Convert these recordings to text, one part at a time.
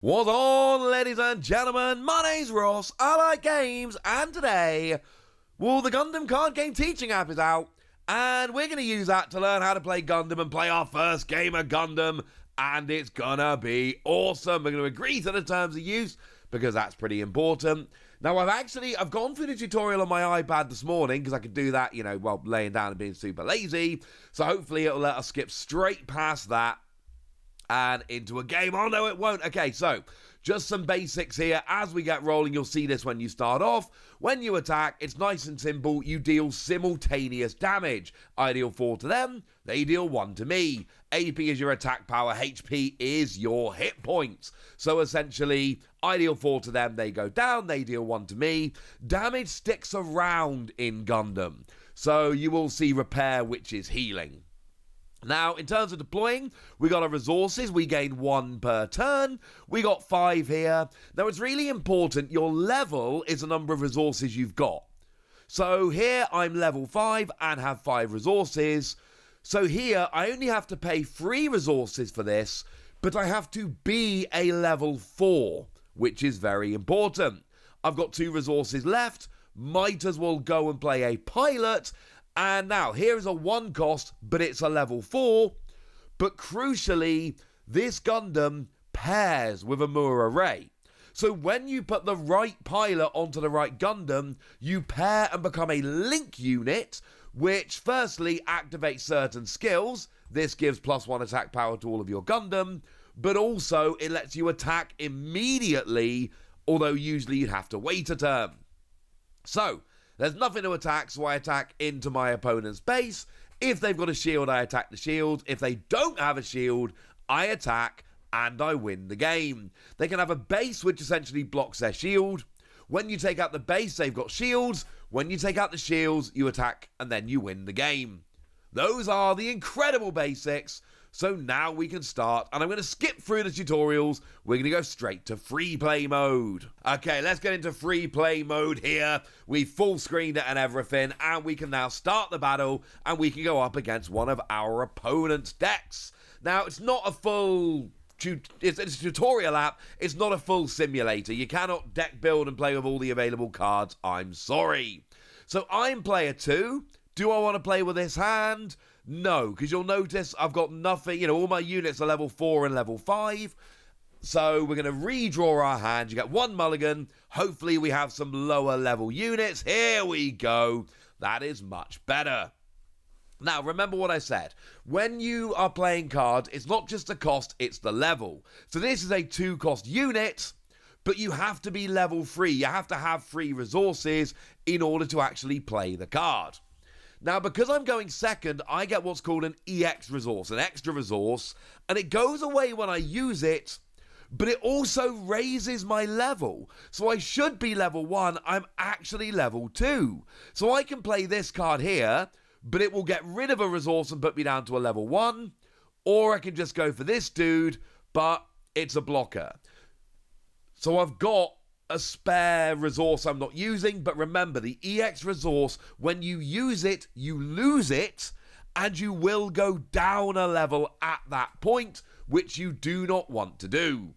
What's on, ladies and gentlemen? My name's Ross, I like games, and today, well, the Gundam card game teaching app is out, and we're going to use that to learn how to play Gundam and play our first game of Gundam, and it's gonna be awesome. We're going to agree to the terms of use, because that's pretty important. Now, I've gone through the tutorial on my iPad this morning, because I could do that, while laying down and being super lazy, so hopefully it'll let us skip straight past that and into a game. Oh no, it won't. Okay, so just some basics here. As we get rolling, you'll see this when you start off. When you attack, it's nice and simple. You deal simultaneous damage. I deal 4 to them, they deal 1 to me. AP is your attack power, HP is your hit points. So essentially, I deal 4 to them, they go down, they deal 1 to me. Damage sticks around in Gundam. So you will see repair, which is healing. Now, in terms of deploying, we got our resources. We gain 1 per turn. We got 5 here. Now, it's really important. Your level is the number of resources you've got. So here, I'm level 5 and have 5 resources. So here, I only have to pay 3 resources for this, but I have to be a level 4, which is very important. I've got 2 resources left. Might as well go and play a pilot. And now, here is a 1 cost, but it's a level 4. But crucially, this Gundam pairs with a Moore array. So when you put the right pilot onto the right Gundam, you pair and become a link unit, which firstly activates certain skills. This gives +1 attack power to all of your Gundam, but also it lets you attack immediately, although usually you'd have to wait a turn. So, there's nothing to attack, so I attack into my opponent's base. If they've got a shield, I attack the shield. If they don't have a shield, I attack and I win the game. They can have a base which essentially blocks their shield. When you take out the base, they've got shields. When you take out the shields, you attack and then you win the game. Those are the incredible basics. So now we can start, and I'm going to skip through the tutorials. We're going to go straight to free play mode. Okay, let's get into free play mode here. We full screened it and everything, and we can now start the battle, and we can go up against one of our opponent's decks. Now, it's not a full... It's a tutorial app. It's not a full simulator. You cannot deck build and play with all the available cards. I'm sorry. So I'm player 2. Do I want to play with this hand? No, because you'll notice I've got nothing. All my units are level 4 and level 5. So we're going to redraw our hand. You get 1 mulligan. Hopefully we have some lower level units. Here we go. That is much better. Now, remember what I said. When you are playing cards, it's not just the cost, it's the level. So this is a 2-cost unit, but you have to be level 3. You have to have 3 resources in order to actually play the card. Now, because I'm going second, I get what's called an EX resource, an extra resource, and it goes away when I use it, but it also raises my level. So I should be level 1, I'm actually level 2. So I can play this card here, but it will get rid of a resource and put me down to a level 1, or I can just go for this dude, but it's a blocker. So I've got a spare resource I'm not using, but remember, the EX resource, when you use it, you lose it, and you will go down a level at that point, which you do not want to do.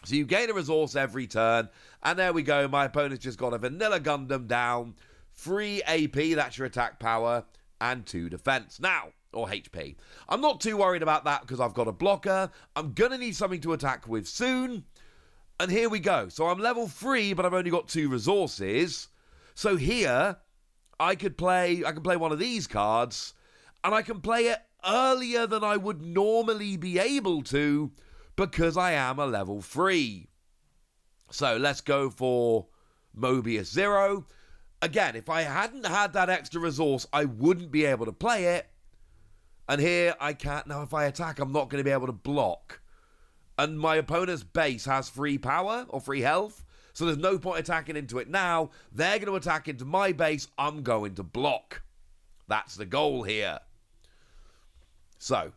So you gain a resource every turn, and there we go, my opponent's just got a vanilla Gundam down, 3 AP, that's your attack power, and 2 defense. Now, or HP. I'm not too worried about that because I've got a blocker. I'm gonna need something to attack with soon. And here we go. So I'm level 3, but I've only got 2 resources. So here, I can play one of these cards, and I can play it earlier than I would normally be able to, because I am a level 3. So let's go for Mobius 0. Again, if I hadn't had that extra resource, I wouldn't be able to play it. And here, I can't. Now, if I attack, I'm not going to be able to block. And my opponent's base has 3 power or 3 health, so there's no point attacking into it now. They're going to attack into my base. I'm going to block. That's the goal here. So,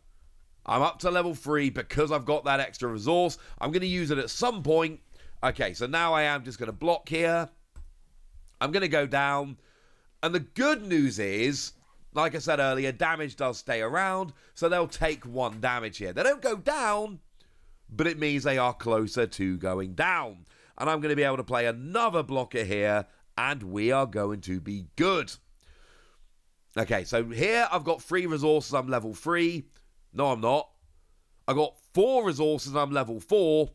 I'm up to level 3 because I've got that extra resource. I'm going to use it at some point. Okay, so now I am just going to block here. I'm going to go down. And the good news is, like I said earlier, damage does stay around, so they'll take 1 damage here. They don't go down, but it means they are closer to going down. And I'm going to be able to play another blocker here, and we are going to be good. Okay, so here I've got 3 resources, I'm level 3. No, I'm not. I've got 4 resources, I'm level 4.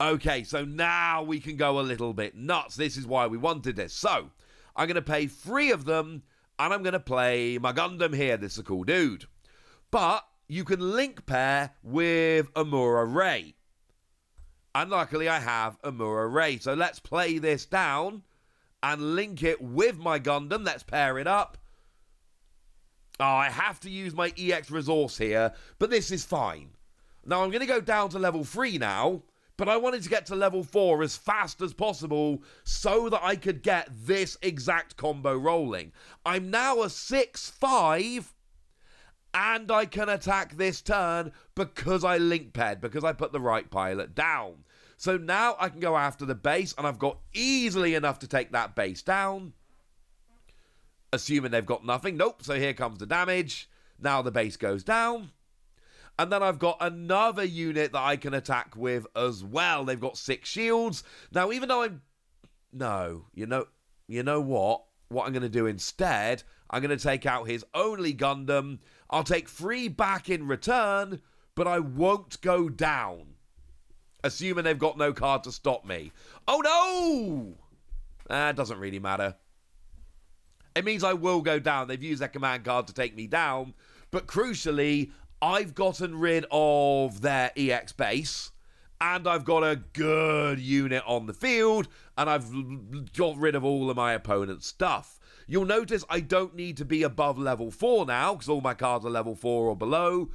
Okay, so now we can go a little bit nuts. This is why we wanted this. So, I'm going to pay 3 of them, and I'm going to play my Gundam here. This is a cool dude. But you can link pair with Amura Ray. And luckily, I have Amura Ray. So let's play this down and link it with my Gundam. Let's pair it up. Oh, I have to use my EX resource here, but this is fine. Now, I'm going to go down to level 3 now, but I wanted to get to level 4 as fast as possible so that I could get this exact combo rolling. I'm now a 6-5, and I can attack this turn because I link paired, because I put the right pilot down. So now I can go after the base, and I've got easily enough to take that base down. Assuming they've got nothing. Nope, so here comes the damage. Now the base goes down. And then I've got another unit that I can attack with as well. They've got 6 shields. Now, even though I'm... No, you know what? What I'm going to do instead, I'm going to take out his only Gundam. I'll take 3 back in return, but I won't go down. Assuming they've got no card to stop me. Oh, no! That doesn't really matter. It means I will go down. They've used their command card to take me down. But crucially, I've gotten rid of their EX base. And I've got a good unit on the field. And I've got rid of all of my opponent's stuff. You'll notice I don't need to be above level 4 now, because all my cards are level 4 or below.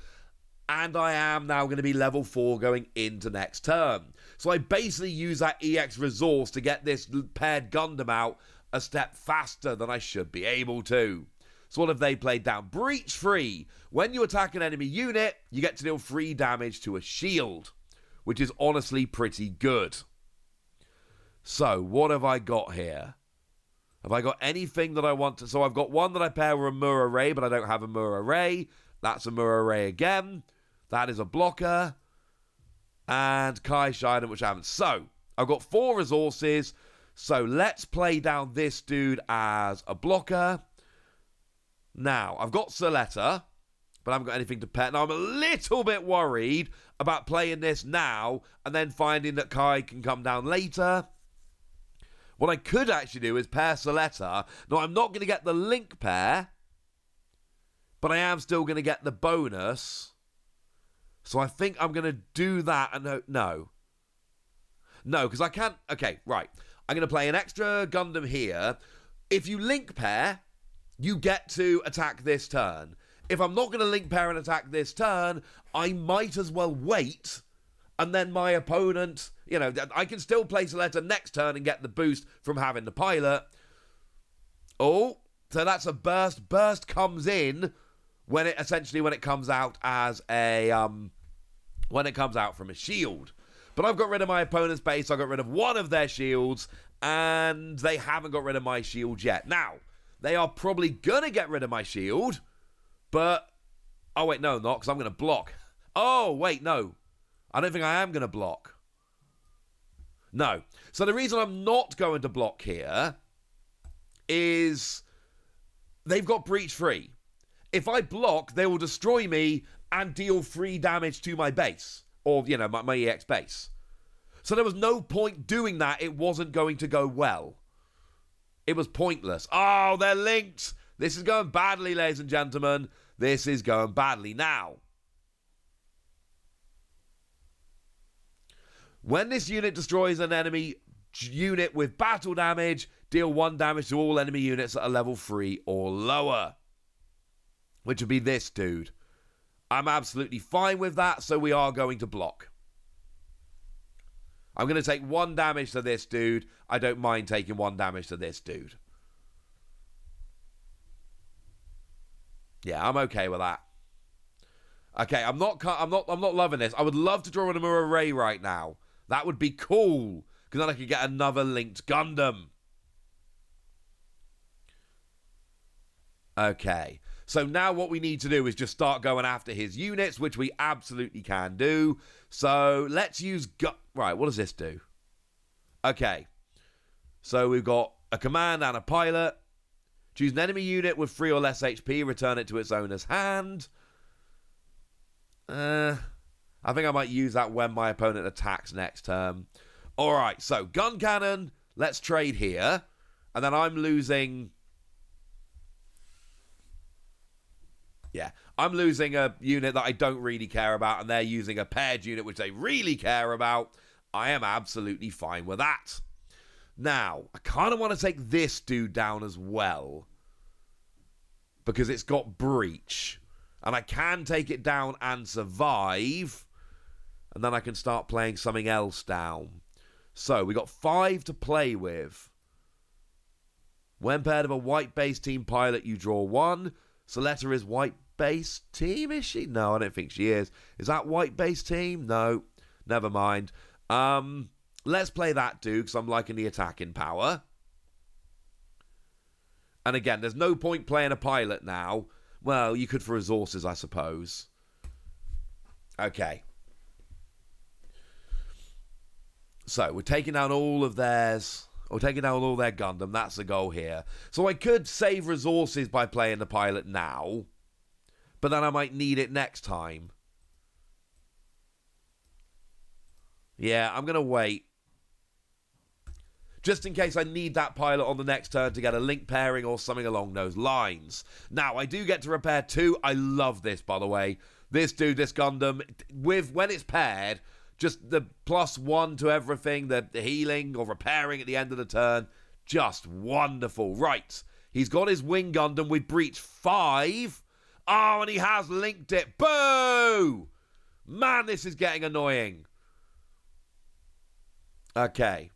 And I am now going to be level 4 going into next turn. So I basically use that EX resource to get this paired Gundam out a step faster than I should be able to. So what have they played down? Breach free. When you attack an enemy unit, you get to deal 3 damage to a shield, which is honestly pretty good. So what have I got here? Have I got anything that I want to... So I've got one that I pair with Amura Ray, but I don't have Amura Ray. That's Amura Ray again. That is a blocker. And Kai Shiden, which I haven't. So, I've got 4 resources. So, let's play down this dude as a blocker. Now, I've got Soletta, but I haven't got anything to pair. Now, I'm a little bit worried about playing this now and then finding that Kai can come down later. What I could actually do is pair Soletta. Now, I'm not going to get the link pair, but I am still going to get the bonus. So I think I'm going to do that. And no, because I can't. Okay, right. I'm going to play an extra Gundam here. If you link pair, you get to attack this turn. If I'm not going to link pair and attack this turn, I might as well wait. And then my opponent, I can still place a letter next turn and get the boost from having the pilot. Oh, so that's a burst. Burst comes in when it comes out as a when it comes out from a shield. But I've got rid of my opponent's base. I got rid of one of their shields, and they haven't got rid of my shield yet. Now, they are probably gonna get rid of my shield, but oh wait, no, not because I'm gonna block. Oh wait, no, I don't think I am gonna block. No. So the reason I'm not going to block here is they've got breach free. If I block, they will destroy me and deal 3 damage to my base. Or, my EX base. So there was no point doing that. It wasn't going to go well. It was pointless. Oh, they're linked. This is going badly, ladies and gentlemen. This is going badly now. When this unit destroys an enemy unit with battle damage, deal 1 damage to all enemy units that are level 3 or lower. Which would be this dude. I'm absolutely fine with that, so we are going to block. I'm going to take 1 damage to this dude. I don't mind taking 1 damage to this dude. Yeah, I'm okay with that. Okay, I'm not loving this. I would love to draw an Amura Ray right now. That would be cool, because then I could get another linked Gundam. Okay. So now what we need to do is just start going after his units, which we absolutely can do. So let's use... Right, what does this do? Okay. So we've got a command and a pilot. Choose an enemy unit with 3 or less HP. Return it to its owner's hand. I think I might use that when my opponent attacks next turn. Alright, so gun cannon. Let's trade here. And then I'm losing... Yeah, I'm losing a unit that I don't really care about, and they're using a paired unit which they really care about. I am absolutely fine with that. Now, I kind of want to take this dude down as well, because it's got breach, and I can take it down and survive, and then I can start playing something else down. So, we got 5 to play with. When paired with a white-based team pilot, you draw 1. Soletta is white-based team, is she? No, I don't think she is. Is that white-based team? No, never mind. Let's play that dude, because I'm liking the attacking power. And again, there's no point playing a pilot now. Well, you could for resources, I suppose. Okay. So, we're taking down all of theirs... Or taking down all their Gundam. That's the goal here. So I could save resources by playing the pilot now. But then I might need it next time. Yeah, I'm going to wait. Just in case I need that pilot on the next turn to get a link pairing or something along those lines. Now, I do get to repair 2. I love this, by the way. This dude, this Gundam, when it's paired... Just the +1 to everything, the healing or repairing at the end of the turn. Just wonderful. Right. He's got his wing Gundam with breach 5. Oh, and he has linked it. Boo! Man, this is getting annoying. Okay.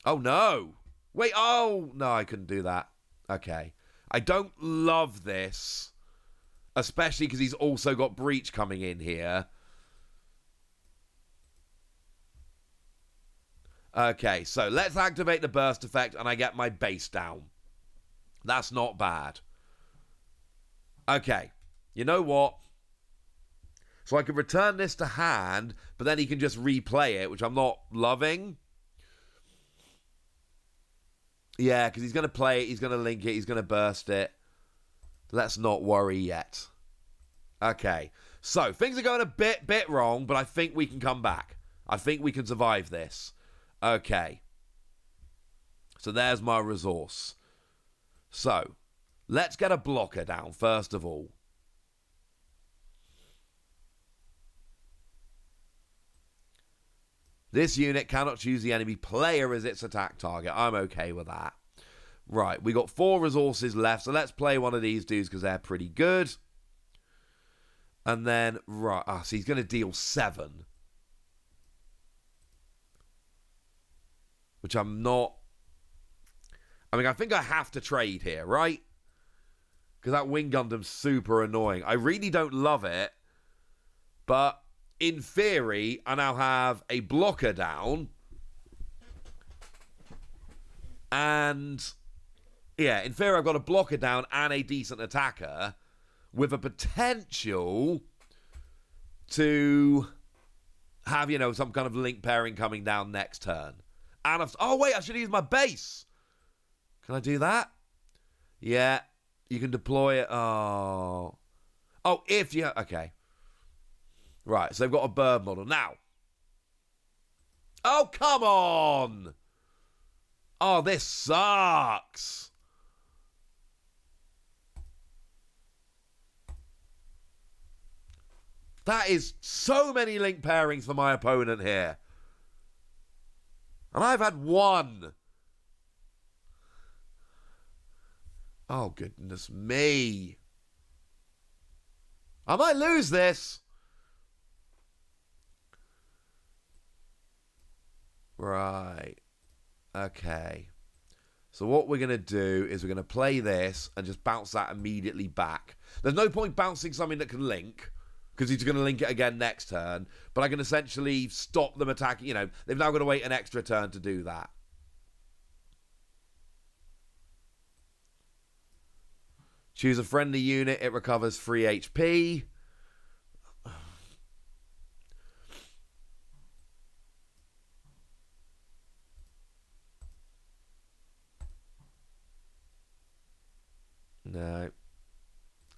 Oh, no. Wait, oh. No, I couldn't do that. Okay. I don't love this. Especially because he's also got breach coming in here. Okay, so let's activate the burst effect and I get my base down. That's not bad. Okay, you know what? So I can return this to hand, but then he can just replay it, which I'm not loving. Yeah, because he's going to play it, he's going to link it, he's going to burst it. Let's not worry yet. Okay, so things are going a bit wrong, but I think we can come back. I think we can survive this. Okay. So there's my resource. So, let's get a blocker down, first of all. This unit cannot choose the enemy player as its attack target. I'm okay with that. Right, we got 4 resources left, so let's play one of these dudes because they're pretty good. And then, right, so he's going to deal 7. Which I'm not... I mean, I think I have to trade here, right? Because that wing Gundam's super annoying. I really don't love it. But in theory, I now have a blocker down. And... yeah, in theory, I've got a blocker down and a decent attacker. With a potential to have, you know, some kind of link pairing coming down next turn. And oh, wait, I should use my base. Can I do that? Yeah, you can deploy it. Oh, if you... okay. Right, so they've got a bird model. Now. Oh, come on. Oh, this sucks. That is so many link pairings for my opponent here. And I've had 1. Oh, goodness me. I might lose this. Right. Okay. So what we're going to do is we're going to play this and just bounce that immediately back. There's no point bouncing something that can link, because he's going to link it again next turn. But I can essentially stop them attacking. You know, they've now got to wait an extra turn to do that. Choose a friendly unit. It recovers 3 HP. No.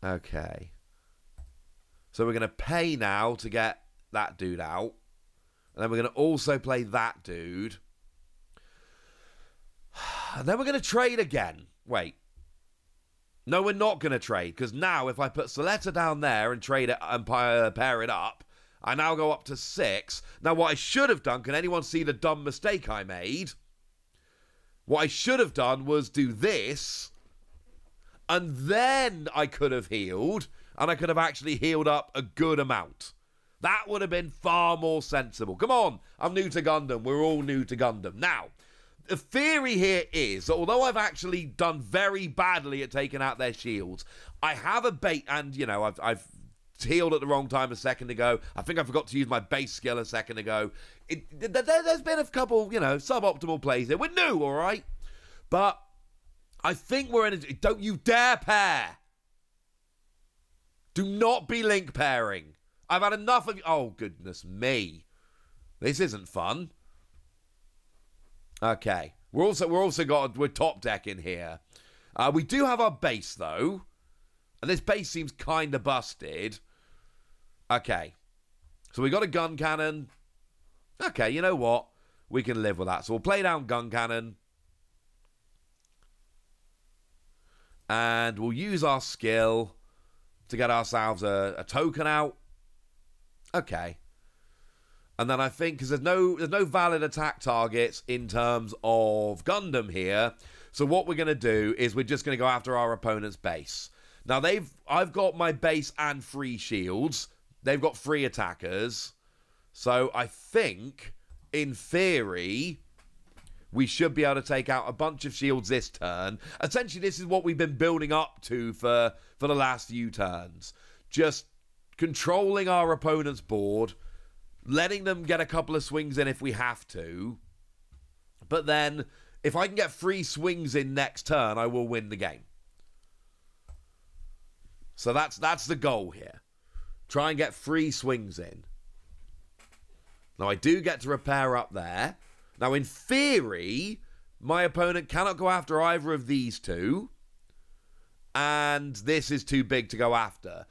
Okay. So we're going to pay now to get that dude out. And then we're going to also play that dude. And then we're going to trade again. Wait. No, we're not going to trade. Because now if I put Soletta down there and trade it and pair it up, I now go up to 6. Now what I should have done, can anyone see the dumb mistake I made? What I should have done was do this. And then I could have healed, and I could have actually healed up a good amount. That would have been far more sensible. Come on, I'm new to Gundam. We're all new to Gundam. Now, the theory here is that although I've actually done very badly at taking out their shields, I have a bait, and, you know, I've healed at the wrong time a second ago. I think I forgot to use my base skill a second ago. There's been a couple, you know, suboptimal plays here. We're new, all right? But I think we're in a... Don't you dare pair! Do not be link pairing. I've had enough of... Oh, goodness me. This isn't fun. Okay. We're top deck in here. We do have our base, though. And this base seems kind of busted. Okay. So we got a gun cannon. Okay, you know what? We can live with that. So we'll play down gun cannon. And we'll use our skill to get ourselves a token out. Okay. And then I think, because there's no valid attack targets in terms of Gundam here, so what we're going to do is we're just going to go after our opponent's base. Now, I've got my base and 3 shields. They've got 3 attackers. So I think, in theory, we should be able to take out a bunch of shields this turn. Essentially, this is what we've been building up to for the last few turns. Just controlling our opponent's board, letting them get a couple of swings in if we have to. But then, if I can get 3 swings in next turn, I will win the game. So that's the goal here. Try and get 3 swings in. Now, I do get to repair up there. Now, in theory, my opponent cannot go after either of these two. And this is too big to go after.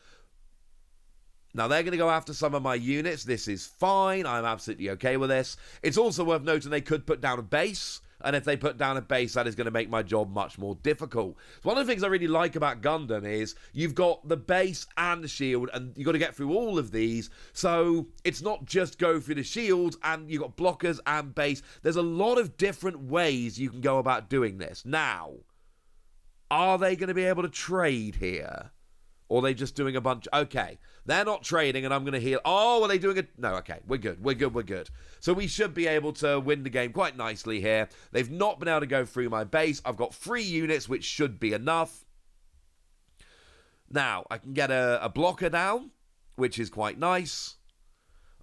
Now, they're going to go after some of my units. This is fine. I'm absolutely okay with this. It's also worth noting they could put down a base. And if they put down a base, that is going to make my job much more difficult. So one of the things I really like about Gundam is you've got the base and the shield, and you've got to get through all of these. So it's not just go through the shields, and you've got blockers and base. There's a lot of different ways you can go about doing this. Now, are they going to be able to trade here? Or are they just doing a bunch? Okay, they're not trading, and I'm going to heal. Oh, are they doing it? No, okay, we're good. So we should be able to win the game quite nicely here. They've not been able to go through my base. I've got 3 units, which should be enough. Now, I can get a blocker down, which is quite nice.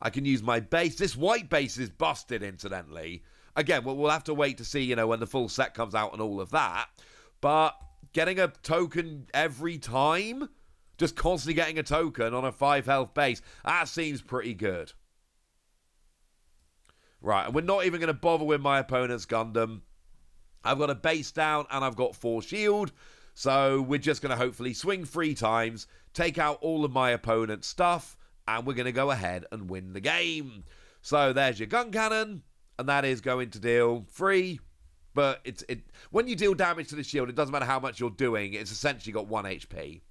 I can use my base. This white base is busted, incidentally. Again, we'll have to wait to see, when the full set comes out and all of that. But getting a token every time... Just constantly getting a token on a 5 health base. That seems pretty good. Right, and we're not even going to bother with my opponent's Gundam. I've got a base down and I've got 4 shield. So we're just going to hopefully swing 3 times, take out all of my opponent's stuff, and we're going to go ahead and win the game. So there's your gun cannon, and that is going to deal 3. But when you deal damage to the shield, it doesn't matter how much you're doing. It's essentially got 1 HP.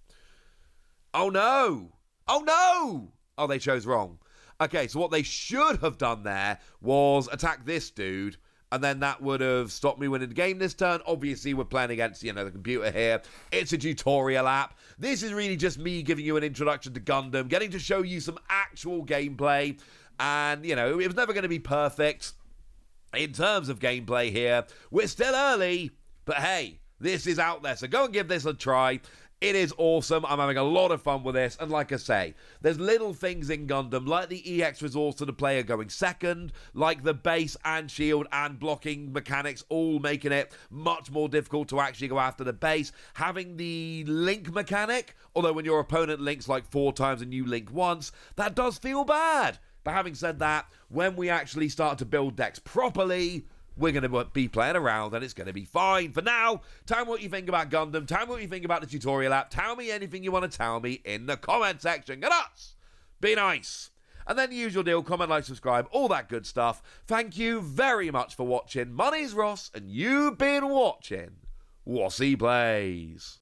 Oh, no. Oh, no. Oh, they chose wrong. Okay, so what they should have done there was attack this dude, and then that would have stopped me winning the game this turn. Obviously, we're playing against, the computer here. It's a tutorial app. This is really just me giving you an introduction to Gundam, getting to show you some actual gameplay, and, it was never going to be perfect in terms of gameplay here. We're still early, but hey, this is out there, so go and give this a try. It is awesome. I'm having a lot of fun with this. And like I say, there's little things in Gundam, like the EX resource to the player going second, like the base and shield and blocking mechanics, all making it much more difficult to actually go after the base. Having the link mechanic, although when your opponent links like 4 times and you link once, that does feel bad. But having said that, when we actually start to build decks properly, we're going to be playing around and it's going to be fine. For now, tell me what you think about Gundam. Tell me what you think about the tutorial app. Tell me anything you want to tell me in the comment section. Get us! Be nice. And then the usual deal, comment, like, subscribe, all that good stuff. Thank you very much for watching. My name's Ross and you've been watching Wossy Plays.